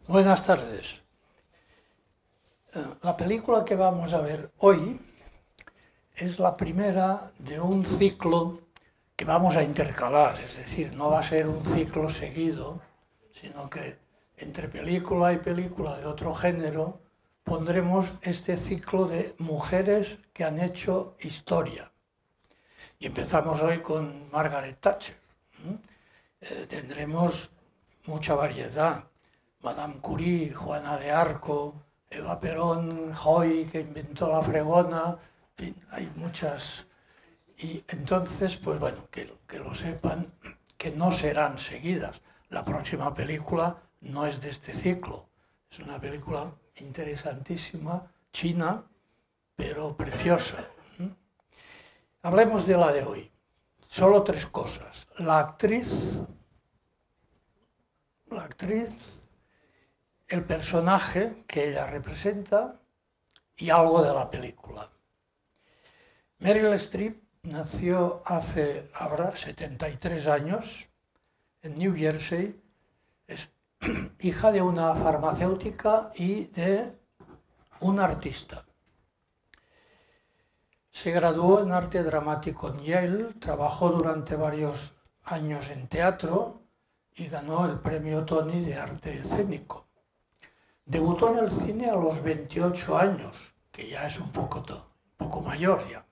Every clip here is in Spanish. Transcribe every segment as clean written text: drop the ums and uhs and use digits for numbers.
Buenas tardes. La película que vamos a ver hoy es la primera de un ciclo que vamos a intercalar, es decir, no va a ser un ciclo seguido, sino que entre película y película de otro género pondremos este ciclo de mujeres que han hecho historia. Y empezamos hoy con Margaret Thatcher. Tendremos mucha variedad. Madame Curie, Juana de Arco, Eva Perón, Joy, que inventó la fregona, en fin, hay muchas. Y entonces, pues bueno, que lo sepan, que no serán seguidas. La próxima película no es de este ciclo, es una película interesantísima, china, pero preciosa. Hablemos de la de hoy. Solo tres cosas. La actriz, el personaje que ella representa y algo de la película. Meryl Streep nació hace ahora 73 años en New Jersey. Es hija de una farmacéutica y de un artista. Se graduó en arte dramático en Yale, trabajó durante varios años en teatro y ganó el premio Tony de arte escénico. Debutó en el cine a los 28 años, que ya es un poco mayor ya.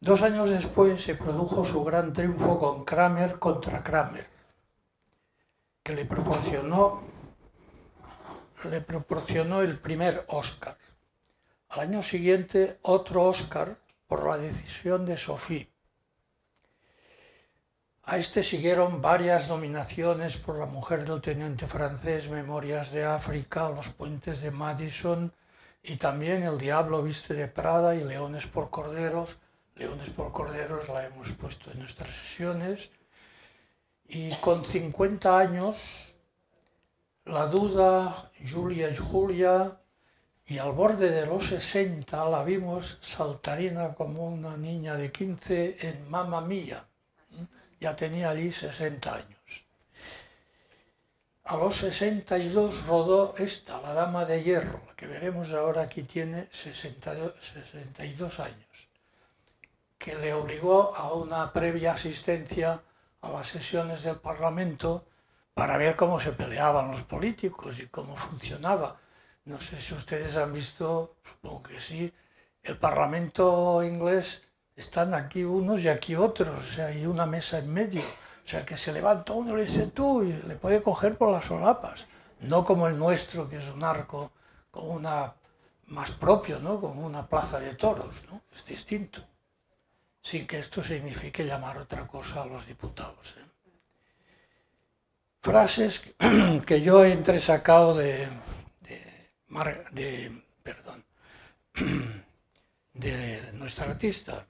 2 años después se produjo su gran triunfo con Kramer contra Kramer, que le proporcionó el primer Oscar. Al año siguiente, otro Oscar por La decisión de Sophie. A este siguieron varias nominaciones por La mujer del teniente francés, Memorias de África, Los puentes de Madison y también El diablo viste de Prada y Leones por corderos. Leones por corderos la hemos puesto en nuestras sesiones. Y con 50 años, La duda, Julia y Julia, y al borde de los 60 la vimos saltarina como una niña de 15 en Mamma Mía. Ya tenía allí 60 años. A los 62 rodó esta, La dama de hierro, la que veremos ahora. Aquí tiene 62 años, que le obligó a una previa asistencia a las sesiones del Parlamento para ver cómo se peleaban los políticos y cómo funcionaba. No sé si ustedes han visto, supongo que sí, el Parlamento inglés, están aquí unos y aquí otros, o sea, hay una mesa en medio, o sea, que se levanta uno y le dice tú, y le puede coger por las solapas, no como el nuestro, que es un arco, como una más propio, ¿no? Como una plaza de toros, ¿no? Es distinto, sin que esto signifique llamar otra cosa a los diputados, ¿eh? Frases que yo he entresacado de nuestra artista,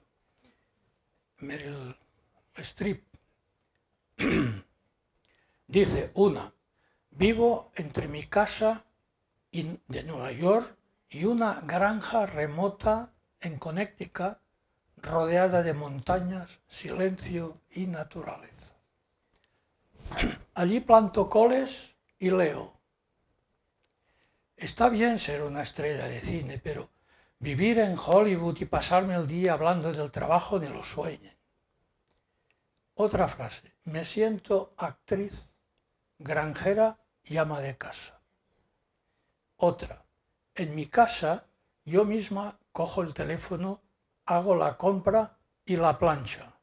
Meryl Streep. Dice una: vivo entre mi casa de Nueva York y una granja remota en Connecticut, rodeada de montañas, silencio y naturaleza. Allí planto coles y leo. Está bien ser una estrella de cine, pero vivir en Hollywood y pasarme el día hablando del trabajo ni lo sueñen. Otra frase: me siento actriz, granjera y ama de casa. Otra: en mi casa yo misma cojo el teléfono, hago la compra y la plancha.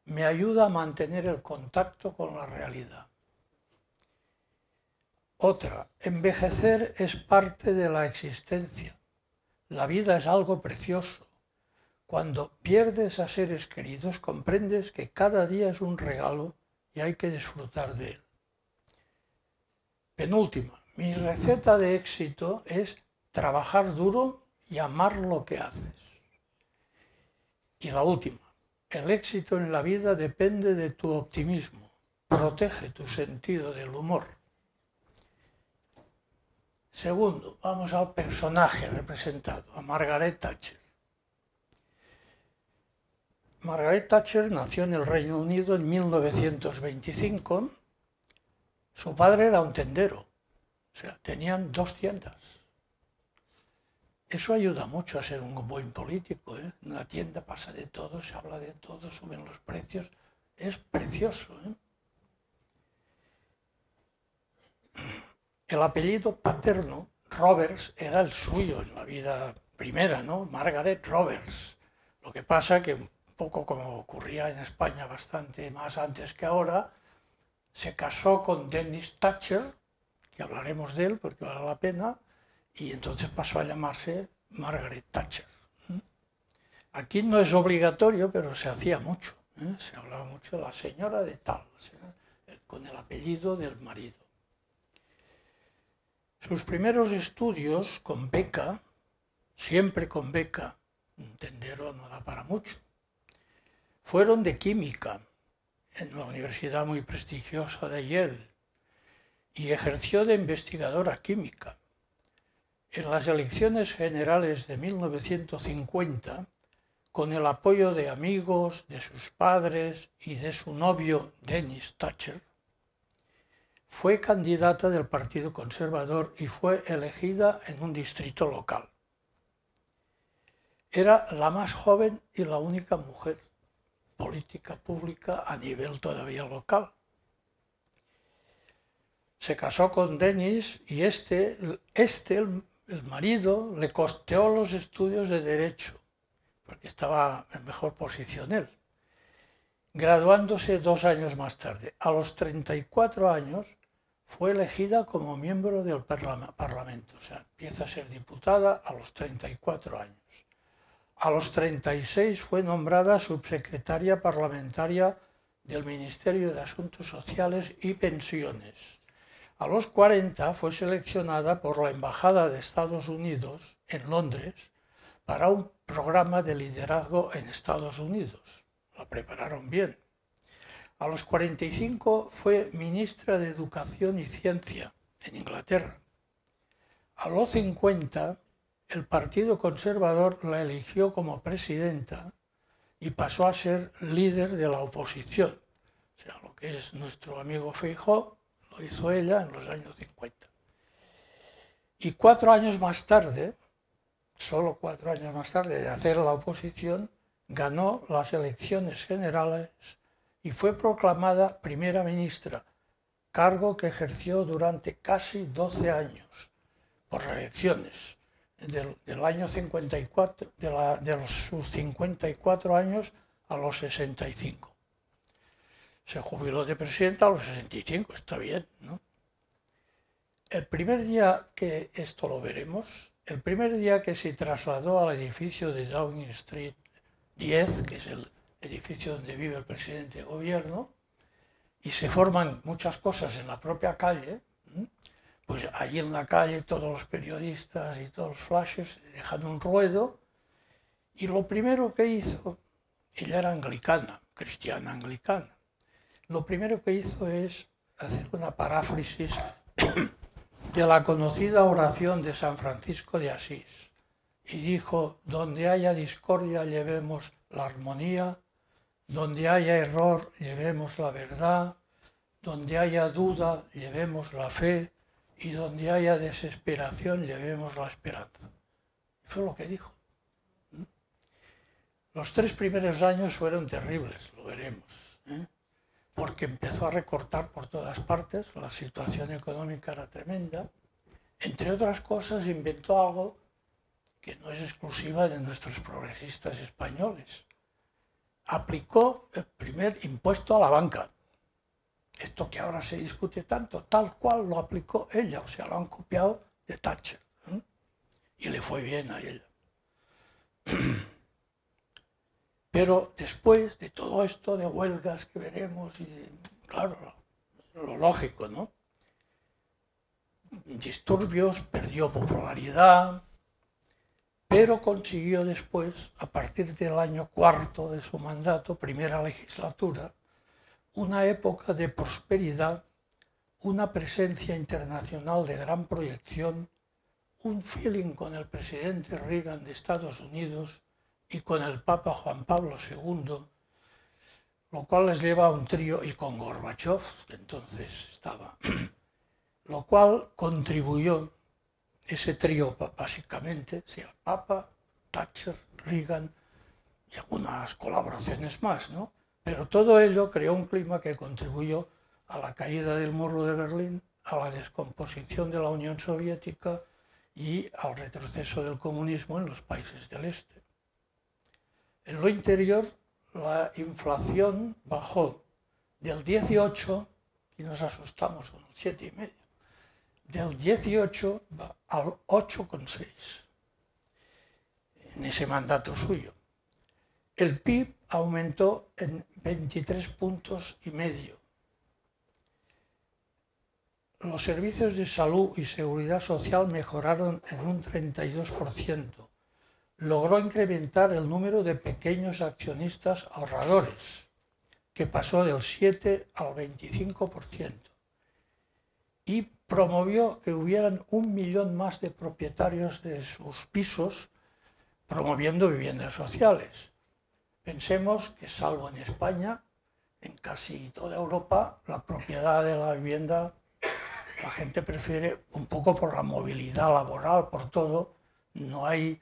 Me ayuda a mantener el contacto con la realidad. Otra: envejecer es parte de la existencia. La vida es algo precioso. Cuando pierdes a seres queridos, comprendes que cada día es un regalo y hay que disfrutar de él. Penúltima: mi receta de éxito es trabajar duro y amar lo que haces. Y la última: el éxito en la vida depende de tu optimismo. Protege tu sentido del humor. Segundo, vamos al personaje representado, a Margaret Thatcher. Margaret Thatcher nació en el Reino Unido en 1925. Su padre era un tendero, o sea, tenían 2 tiendas. Eso ayuda mucho a ser un buen político, ¿eh? En una tienda pasa de todo, se habla de todo, suben los precios. Es precioso, ¿eh? El apellido paterno, Roberts, era el suyo en la vida primera, ¿no? Margaret Roberts. Lo que pasa que, un poco como ocurría en España bastante más antes que ahora, se casó con Dennis Thatcher, que hablaremos de él porque vale la pena, y entonces pasó a llamarse Margaret Thatcher. Aquí no es obligatorio, pero se hacía mucho, ¿eh? Se hablaba mucho de la señora de tal, con el apellido del marido. Sus primeros estudios con beca, siempre con beca, un tendero no da para mucho, fueron de química en la universidad muy prestigiosa de Yale y ejerció de investigadora química. En las elecciones generales de 1950, con el apoyo de amigos, de sus padres y de su novio Dennis Thatcher, fue candidata del Partido Conservador y fue elegida en un distrito local. Era la más joven y la única mujer política pública a nivel todavía local. Se casó con Dennis y el marido, le costeó los estudios de Derecho, porque estaba en mejor posición él, graduándose 2 años más tarde. A los 34 años fue elegida como miembro del Parlamento, o sea, empieza a ser diputada a los 34 años. A los 36 fue nombrada subsecretaria parlamentaria del Ministerio de Asuntos Sociales y Pensiones. A los 40 fue seleccionada por la Embajada de Estados Unidos en Londres para un programa de liderazgo en Estados Unidos. La prepararon bien. A los 45 fue ministra de Educación y Ciencia en Inglaterra. A los 50 el Partido Conservador la eligió como presidenta y pasó a ser líder de la oposición. O sea, lo que es nuestro amigo Feijóo, lo hizo ella en los años 50. Y 4 años más tarde, solo 4 años más tarde de hacer la oposición, ganó las elecciones generales y fue proclamada primera ministra, cargo que ejerció durante casi 12 años por reelecciones. Del año 54, de sus 54 años a los 65. Se jubiló de presidenta a los 65, está bien, ¿no? El primer día que, esto lo veremos, el primer día que se trasladó al edificio de Downing Street 10, que es el edificio donde vive el presidente de gobierno, y se forman muchas cosas en la propia calle, pues allí en la calle todos los periodistas y todos los flashes dejan un ruedo, y lo primero que hizo, ella era anglicana, cristiana anglicana, lo primero que hizo es hacer una paráfrasis de la conocida oración de San Francisco de Asís, y dijo: donde haya discordia llevemos la armonía, donde haya error llevemos la verdad, donde haya duda llevemos la fe, y donde haya desesperación llevemos la esperanza. Fue lo que dijo. Los 3 primeros años fueron terribles, lo veremos, porque empezó a recortar por todas partes, la situación económica era tremenda. Entre otras cosas, inventó algo que no es exclusiva de nuestros progresistas españoles. Aplicó el primer impuesto a la banca. Esto que ahora se discute tanto, tal cual lo aplicó ella, o sea, lo han copiado de Thatcher. Y le fue bien a ella. Pero después de todo esto de huelgas que veremos, y claro, lo lógico, ¿no? Disturbios, perdió popularidad, pero consiguió después, a partir del año 4 de su mandato, primera legislatura, una época de prosperidad, una presencia internacional de gran proyección, un feeling con el presidente Reagan de Estados Unidos y con el Papa Juan Pablo II lo cual les lleva a un trío, y con Gorbachov, que entonces estaba, lo cual contribuyó, ese trío básicamente, el Papa, Thatcher, Reagan y algunas colaboraciones más, ¿no? Pero todo ello creó un clima que contribuyó a la caída del muro de Berlín, a la descomposición de la Unión Soviética y al retroceso del comunismo en los países del este. En lo interior, la inflación bajó del 18, y nos asustamos con el 7,5, del 18 al 8,6 en ese mandato suyo. El PIB aumentó en 23,5 puntos. Los servicios de salud y seguridad social mejoraron en un 32%. Logró incrementar el número de pequeños accionistas ahorradores, que pasó del 7 al 25%. Y promovió que hubieran 1 millón más de propietarios de sus pisos, promoviendo viviendas sociales. Pensemos que, salvo en España, en casi toda Europa, la propiedad de la vivienda, la gente prefiere, un poco por la movilidad laboral, por todo, no hay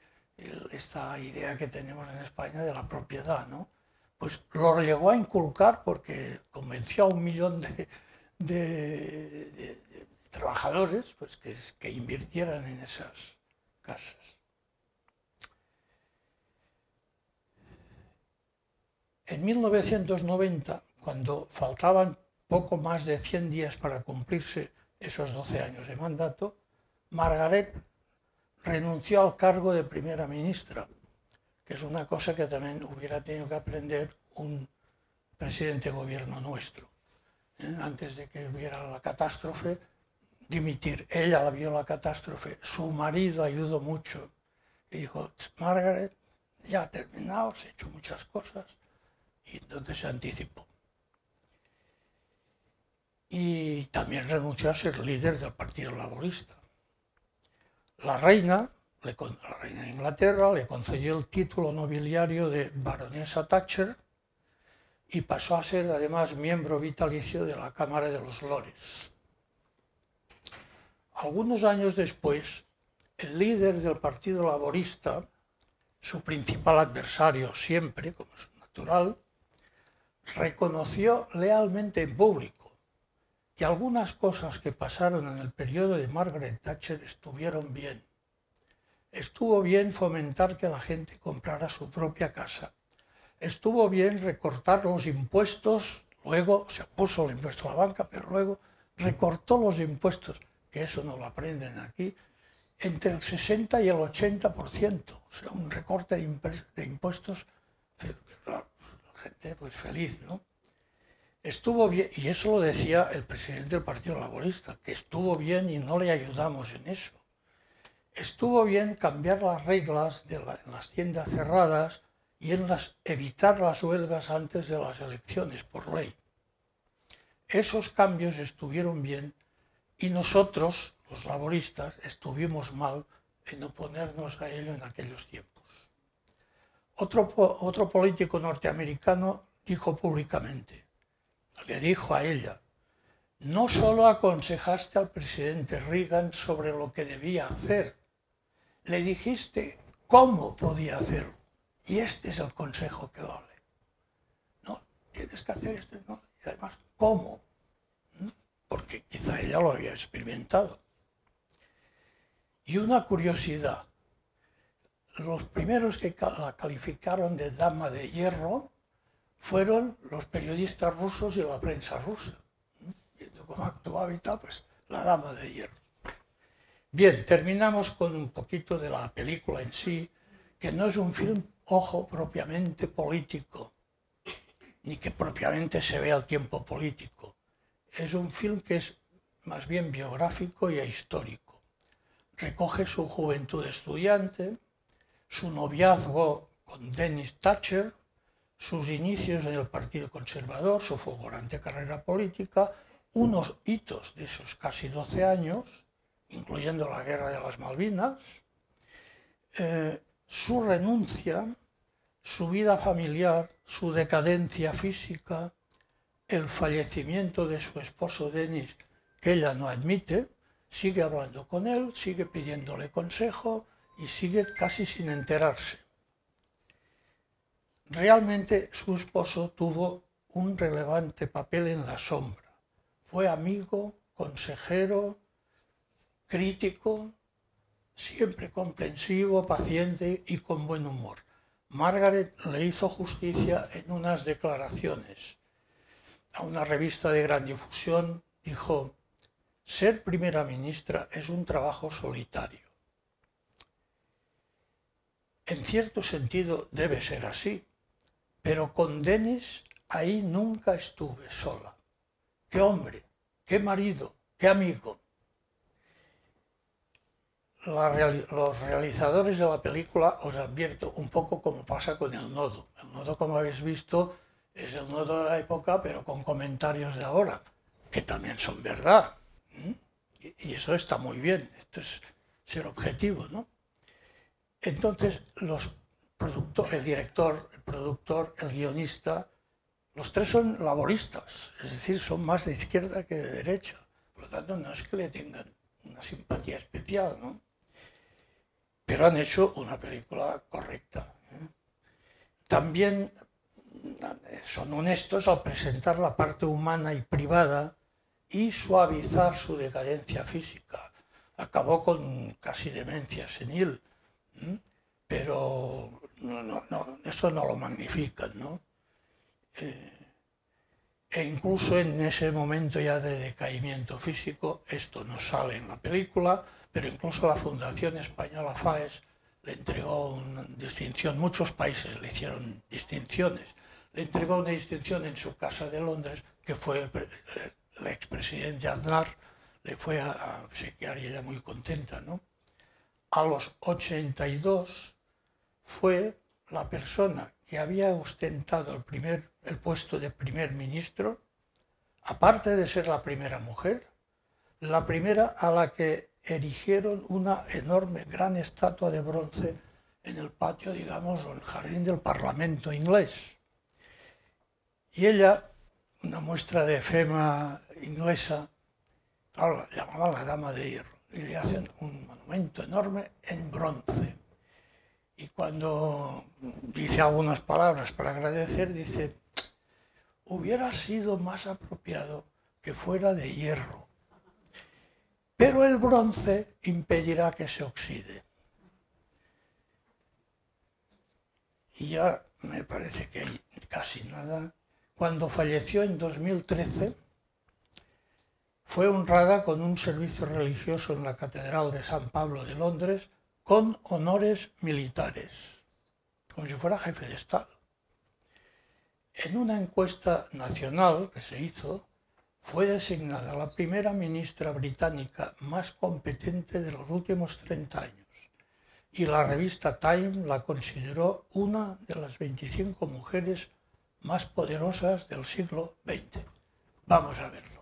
esta idea que tenemos en España de la propiedad, ¿no? Pues lo llegó a inculcar porque convenció a 1 millón de trabajadores pues, que invirtieran en esas casas. En 1990, cuando faltaban poco más de 100 días para cumplirse esos 12 años de mandato, Margaret renunció al cargo de primera ministra, que es una cosa que también hubiera tenido que aprender un presidente de gobierno nuestro. Antes de que hubiera la catástrofe, dimitir. Ella vio la catástrofe, su marido ayudó mucho y dijo, Margaret, ya ha terminado, se ha hecho muchas cosas, y entonces se anticipó. Y también renunció a ser líder del Partido Laborista. La reina de Inglaterra le concedió el título nobiliario de baronesa Thatcher y pasó a ser además miembro vitalicio de la Cámara de los Lores. Algunos años después, el líder del Partido Laborista, su principal adversario siempre, como es natural, reconoció lealmente en público que algunas cosas que pasaron en el periodo de Margaret Thatcher estuvieron bien. Estuvo bien fomentar que la gente comprara su propia casa. Estuvo bien recortar los impuestos, luego se puso el impuesto a la banca, pero luego recortó los impuestos, que eso no lo aprenden aquí, entre el 60 y el 80%, o sea, un recorte de impuestos, la gente pues feliz, ¿no? Estuvo bien, y eso lo decía el presidente del Partido Laborista, que estuvo bien y no le ayudamos en eso. Estuvo bien cambiar las reglas en las tiendas cerradas y evitar las huelgas antes de las elecciones por ley. Esos cambios estuvieron bien y nosotros, los laboristas, estuvimos mal en oponernos a ello en aquellos tiempos. Otro político norteamericano dijo públicamente, le dijo a ella, no solo aconsejaste al presidente Reagan sobre lo que debía hacer, le dijiste cómo podía hacerlo. Y este es el consejo que vale. No, tienes que hacer esto, ¿no? Y además, ¿cómo? Porque quizá ella lo había experimentado. Y una curiosidad, los primeros que la calificaron de dama de hierro fueron los periodistas rusos y la prensa rusa. Viendo cómo actuaba y tal, pues la dama de hierro. Bien, terminamos con un poquito de la película en sí, que no es un film, ojo, propiamente político, ni que propiamente se vea el tiempo político. Es un film que es más bien biográfico y histórico. Recoge su juventud de estudiante, su noviazgo con Dennis Thatcher, sus inicios en el Partido Conservador, su fulgurante carrera política, unos hitos de esos casi 12 años, incluyendo la Guerra de las Malvinas, su renuncia, su vida familiar, su decadencia física, el fallecimiento de su esposo Denis, que ella no admite, sigue hablando con él, sigue pidiéndole consejo y sigue casi sin enterarse. Realmente su esposo tuvo un relevante papel en la sombra. Fue amigo, consejero, crítico, siempre comprensivo, paciente y con buen humor. Margaret le hizo justicia en unas declaraciones. A una revista de gran difusión dijo: ser primera ministra es un trabajo solitario. En cierto sentido debe ser así, pero con Denis ahí nunca estuve sola. ¡Qué hombre! ¡Qué marido! ¡Qué amigo! Los realizadores de la película, os advierto, un poco como pasa con El Nodo. El Nodo, como habéis visto, es el Nodo de la época, pero con comentarios de ahora, que también son verdad. Y eso está muy bien, esto es ser objetivo, ¿no? Entonces, el director, el productor, el guionista, los tres son laboristas, es decir, son más de izquierda que de derecha. Por lo tanto, no es que le tengan una simpatía especial, ¿no? Pero han hecho una película correcta. También son honestos al presentar la parte humana y privada y suavizar su decadencia física. Acabó con casi demencia senil, pero eso no lo magnifican, ¿no? E incluso en ese momento ya de decaimiento físico, esto no sale en la película, pero incluso la Fundación Española FAES le entregó una distinción, muchos países le hicieron distinciones, le entregó una distinción en su casa de Londres, que fue el expresidente Aznar, le fue a obsequiar y ella muy contenta, ¿no? A los 82 fue la persona que había ostentado el puesto de primer ministro, aparte de ser la primera mujer, la primera a la que erigieron una enorme, gran estatua de bronce en el patio, digamos, o el jardín del Parlamento inglés. Y ella, una muestra de fema inglesa, claro, la llamaban la Dama de Hierro, y le hacen un monumento enorme en bronce. Y cuando dice algunas palabras para agradecer, dice: hubiera sido más apropiado que fuera de hierro, pero el bronce impedirá que se oxide. Y ya me parece que hay casi nada. Cuando falleció en 2013, fue honrada con un servicio religioso en la Catedral de San Pablo de Londres, con honores militares, como si fuera jefe de Estado. En una encuesta nacional que se hizo, fue designada la primera ministra británica más competente de los últimos 30 años, y la revista Time la consideró una de las 25 mujeres más poderosas del siglo XX. Vamos a verlo.